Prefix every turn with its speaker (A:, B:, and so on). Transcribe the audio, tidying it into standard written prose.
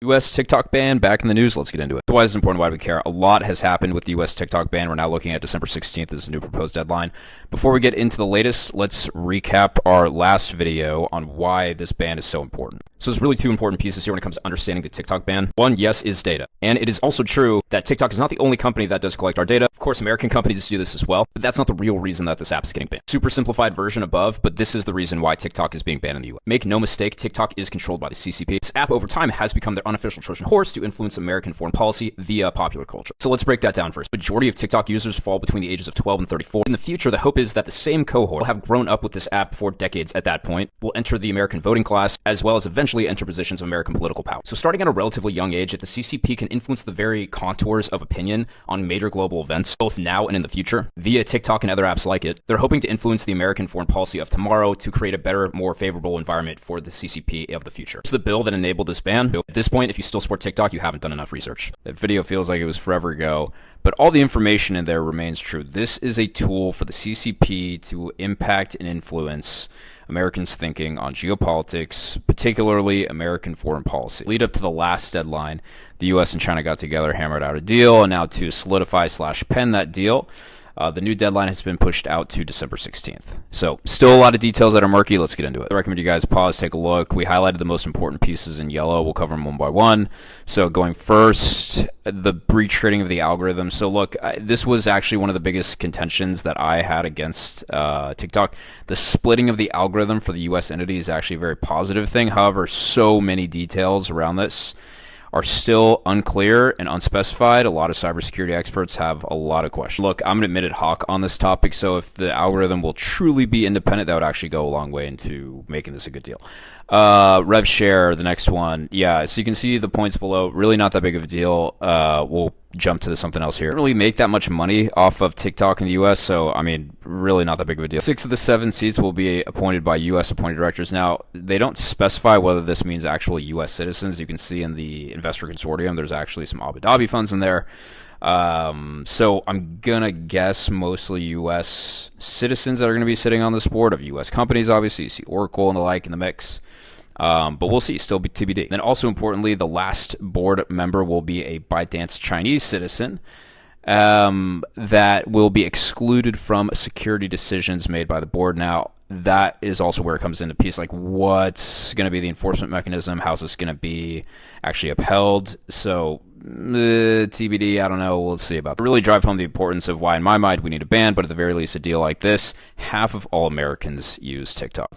A: U.S. TikTok ban back in the news. Let's get into it. Why is it important? Why do we care? A lot has happened with the U.S. TikTok ban. We're now looking at December 16th as a new proposed deadline. Before we get into the latest, let's recap our last video on why this ban is so important. So there's really two important pieces here when it comes to understanding the TikTok ban. One, yes, is data. And it is also true that TikTok is not the only company that does collect our data. Of course, American companies do this as well, but that's not the real reason that this app is getting banned. Super simplified version above, but this is the reason why TikTok is being banned in the US. Make no mistake, TikTok is controlled by the CCP. This app over time has become their unofficial Trojan horse to influence American foreign policy via popular culture. So let's break that down first. Majority of TikTok users fall between the ages of 12 and 34. In the future, the hope is that the same cohort will have grown up with this app for decades at that point, will enter the American voting class, as well as eventually enter positions of American political power. So starting at a relatively young age, if the CCP can influence the very contours of opinion on major global events, both now and in the future, via TikTok and other apps like it, they're hoping to influence the American foreign policy of tomorrow to create a better, more favorable environment for the CCP of the future. It's the bill that enabled this ban. At this point, if you still support TikTok, you haven't done enough research. That video feels like it was forever ago, but all the information in there remains true. This is a tool for the CCP to impact and influence Americans' thinking on geopolitics, particularly American foreign policy. Lead up to the last deadline, the US and China got together, hammered out a deal, and now to solidify/pen that deal, the new deadline has been pushed out to December 16th. So still a lot of details that are murky. Let's get into it. I recommend you guys pause, take a look. We highlighted the most important pieces in yellow. We'll cover them one by one. So going first, the retreating of the algorithm. So look, this was actually one of the biggest contentions that I had against TikTok. The splitting of the algorithm for the US entity is actually a very positive thing. However, so many details around this are still unclear and unspecified. A lot of cybersecurity experts have a lot of questions. Look, I'm an admitted hawk on this topic, so if the algorithm will truly be independent, that would actually go a long way into making this a good deal. Rev share, the next one. Yeah, so you can see the points below. Really not that big of a deal. We'll jump to something else here. Don't really make that much money off of TikTok in the US, so I mean, really not that big of a deal. 6 of the 7 seats will be appointed by US appointed directors. Now, they don't specify whether this means actual US citizens. You can see in the investor consortium, there's actually some Abu Dhabi funds in there. So I'm gonna guess mostly US citizens that are gonna be sitting on this board of US companies. Obviously, you see Oracle and the like in the mix. But we'll see, still be TBD. And also importantly, the last board member will be a ByteDance Chinese citizen that will be excluded from security decisions made by the board. Now, that is also where it comes into piece, like what's going to be the enforcement mechanism? How's this going to be actually upheld? So TBD, I don't know. We'll see about that. Really drive home the importance of why, in my mind, we need a ban, but at the very least, a deal like this, half of all Americans use TikTok.